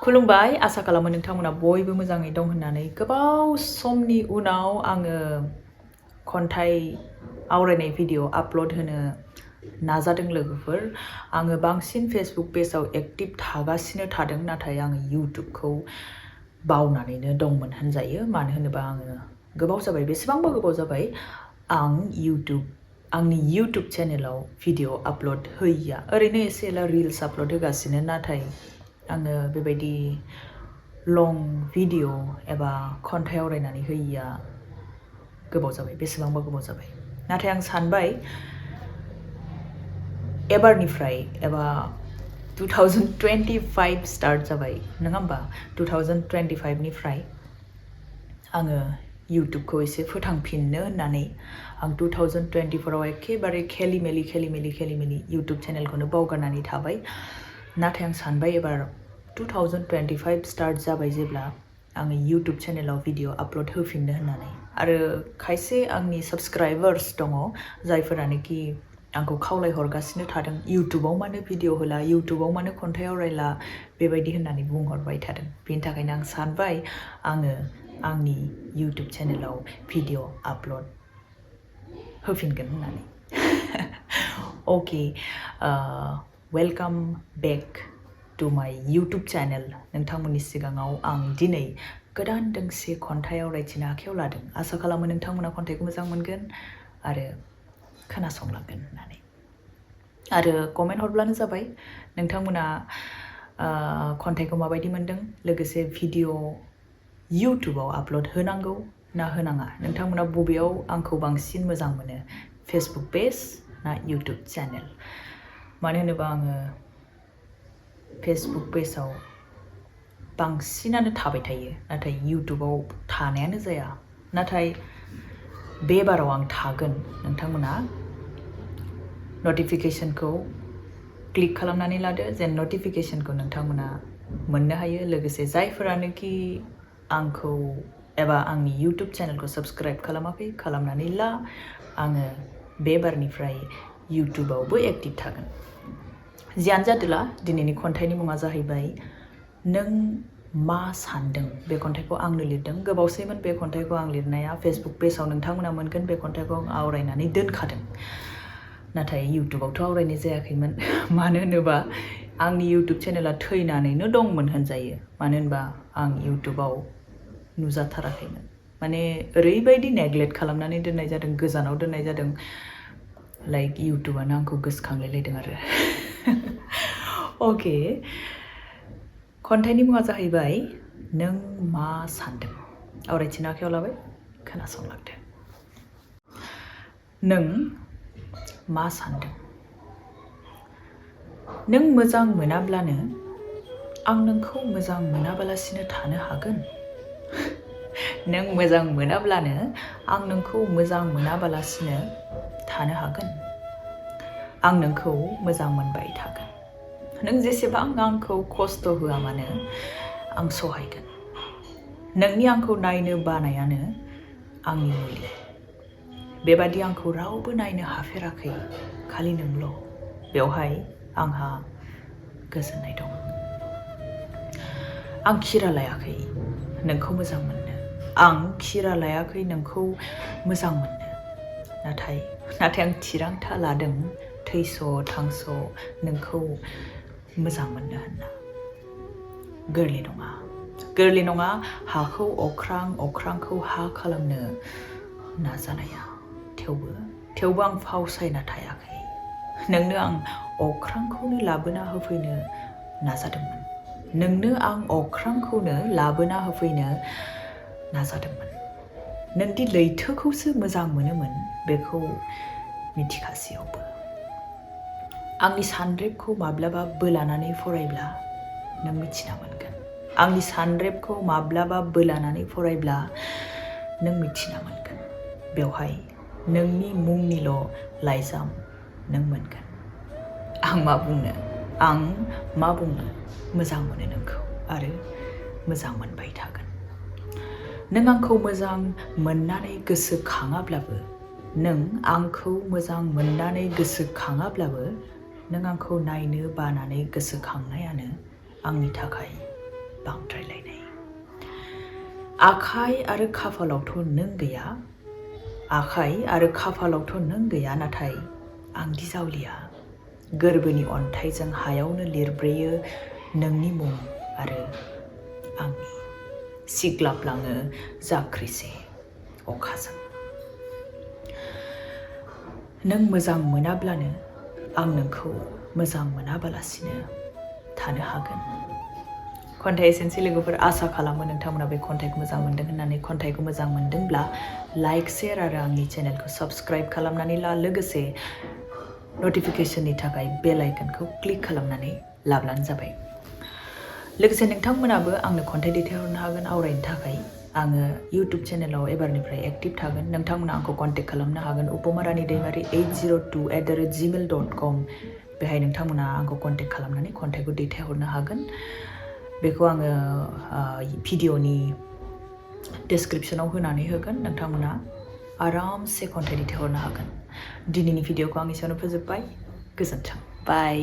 खुलुमबाय आसा खालामो नोंथांमोना बयबो मोजाङै दं होननानै गोबाव समनि उनाव आङो खन्थाइ आवरायनाय भिडिअ आपल'ड होनो नाजादों लोगोफोर आङो बांसिन फेसबुक पेजआव एक्टिभ थागासिनो थादों नाथाय आङो इउटुबखौ बावनानैनो दंमोन होनजायो मानो होनोबा आङो गोबाव जाबाय बेसेबांबा गोबाव जाबाय आं आंनि इउटुब चेनेलाव भिडिअ आपल'ड होयिया ओरैनो एसे एला रिल्स आपल'ड होगासिनो नाथाय आङो बेबायदि लं भिडिअ एबा खन्थाइ आवरायनानै होयिया गोबाव जाबाय बेसेबांबा गोबाव जाबाय नाथाय आं सानबाय एबारनिफ्राय एबा 2025 स्टार्ट जाबाय नङा होमबा 2025 निफ्राय आङो इउटुबखौ एसे फोथांफिननो होननानै आं 2024 आव एखेबारे खेलिमेलि इउटुब चेनेलखौनो बावगारनानै थाबाय नाथाय आं सानबाय एबार 2025 स्टार्ट जाबाय जेब्ला आङो इउटुब चेनेलाव भिडिअ आपल'ड होफिननो होननानै आरो खायसे आंनि साबस्क्राइबार्स दङ जायफोरानोखि आंखौ खावलायहरगासिनो थादों इउटुबाव मानो भिडिअ होला इउटुबाव मानो खन्थाइ आवरायला बेबायदि होननानै बुंहरबाय थादों बेनि थाखायनो आं सानबाय आङो आंनि इउटुब चेनेलाव भिडिअ आपल'ड होफिनगोन होननानै अके वेलकाम बेक टु माय इउटुब चेनेल नोंथांमोननि सिगाङाव आं दिनै गोदान दोंसे खन्थाइ आवरायथिनो आखायाव लादों आसा खालामो नोंथांमोना खन्थाइखौ मोजां मोनगोन आरो खोनासंलांगोन होननानै आरो कमेन्ट हरब्लानो जाबाय नोंथांमोना खन्थाइखौ माबायदि मोनदों लोगोसे भिडिअ इउटुबाव आपल'ड होनांगौ ना होनाङा नोंथांमोना बबेयाव आंखौ बांसिन मोजां मोनो फेसबुक पेज ना इउटुब चेनेल मानो होनोबा आङो फेसबुक पेजआव बांसिनानो थाबाय थायो नाथाय इउटुबाव थानायानो जाया नाथाय बे बाराव आं थागोन नोंथांमोना नटिफिकेशनखौ क्लिक खालामनानै लादो जेन नटिफिकेशनखौ नोंथांमोना मोननो हायो लोगोसे जायफोरानोखि आंखौ एबा आंनि इउटुब चेनेलखौ साबस्क्राइब खालामाखै खालामनानै ला आङो बे बारनिफ्राय इउटुबावबो एक्टिभ थागोन जियानो जादोला दिनैनि खन्थाइनि मुङा जाहैबाय नों मा सान्दों बे खन्थाइखौ आंनो लिरदों गोबावसैमोन बे खन्थाइखौ आं लिरनाया फेसबुक पेजआव नोंथांमोना मोनगोन बे खन्थाइखौ आं आवरायनानै दोनखादों नाथाय इउटुबावथ' आवरायनाय जायाखैमोन मानो होनोबा आंनि इउटुब चेनेला थैनानैनो दंमोन होनजायो मानो होनबा आं इउटुबाव नुजाथाराखैमोन माने ओरैबायदि नेग्लेक्ट खालामनानै दोननाय जादों गोजानाव दोननाय जादों लाइक इउटुबानो आंखौ गोसोखांलायलायदों आरो अके खन्थाइनि मुङा जाहैबाय नों मा सान्दों आवरायथिनो आखायाव लाबाय खोनासंलांदो नों मा सान्दों नों मोजां मोनाब्लानो आं नोंखौ मोजां मोनाबालासिनो थानो हागोन नों मोजां मोनाब्लानो आं नोंखौ मोजां मोनाबालासिनो थानो हागोन आं नोंखौ मोजां मोनबाय थागोन नों जेसेबां आंखौ खस्थ' होआ मानो आं सहायगोन नोंनि आंखौ नायनो बानायानो आंनि मुलि बेबादि आंखौ रावबो नायनो हाफेराखै खालि नोंल' बेवहाय आंहा गोजोननाय दं आं खिरा लायाखै नोंखौ मोजां मोननो आं खिरा लायाखै नोंखौ मोजां मोननो नाथाय आं थिरांथा लादों थैस' थांस' नोंखौ मोजां मोननो होनना गोरलै नङा हाखौ अख्रां अख्रांखौ हा खालामनो नाजानाया थेवबो आं फावसायना थायाखै नोंनो आं अख्रांखौनो लाबोना होफैनो नाजादोंमोन नोंदि लैथोखौसो मोजां मोनोमोन बेखौ मिथिखासेयावबो आंनि सानरेबखौ माब्लाबा बोलानानै फरायब्ला नों मिथिना मोनगोन आंनि सानरेबखौ माब्लाबा बोलानानै फरायब्ला नों मिथिना मोनगोन बेवहाय नोंनि मुंनिल' लाइजाम नों मोनगोन आं मा बुंनो मोजां मोनो नोंखौ आरो मोजां मोनबाय थागोन नों आंखौ मोजां मोननानै गोसोखाङाब्लाबो नों आंखौ नायनो बानानै गोसोखांनायानो आंनि थाखाय बांद्रायलायनाय आखाइ आरो खाफालावथ' नों गैया आखाइ आरो खाफालावथ' नों गैया नाथाय आंदि जावलिया गोरबोनि अन्थाइजों हायावनो लिरब्रेयो नोंनि मुं आरो आंनि सिग्लाबलाङो जाख्रिसे अखाजों नों मोजां मोनाब्लानो आं नोंखौ मोजां मोनाबालासिनो थानो हागोन खन्थाइ एसेनोसै लोगोफोर आसा खालामो नोंथांमोना बे खन्थाइखौ मोजां मोनदों होननानै खन्थाइखौ मोजां मोनदोंब्ला लाइक शेयार आरो आंनि चेनेलखौ साबस्क्राइब खालामनानै ला लोगोसे नटिफिकेशननि थाखाय बेल आइकनखौ क्लिक खालामनानै लाब्लानो जाबाय लोगोसे नोंथांमोनाबो आंनो खन्थाइ दैथायहरनो हागोन आवरायनो थाखाय आङो इउटुब चेनेलाव एबारनिफ्राय एक्टिभ थागोन नोंथांमोना आंखौ कन्टेक्ट खालामनो हागोन उपमारानि दैमारि 802@gmail.com बेहाय नोंथांमोना आंखौ कन्टेक्ट खालामनानै खन्थाइखौ दैथायहरनो हागोन बेखौ आङो भिडिअनि डिसक्रिपसनाव होनानै होगोन नोंथांमोना आरामसे खन्थाइ दैथायहरनो हागोन दिनैनि भिडिअखौ आं एसेयावनो फोजोबबाय गोजोन्थों बाय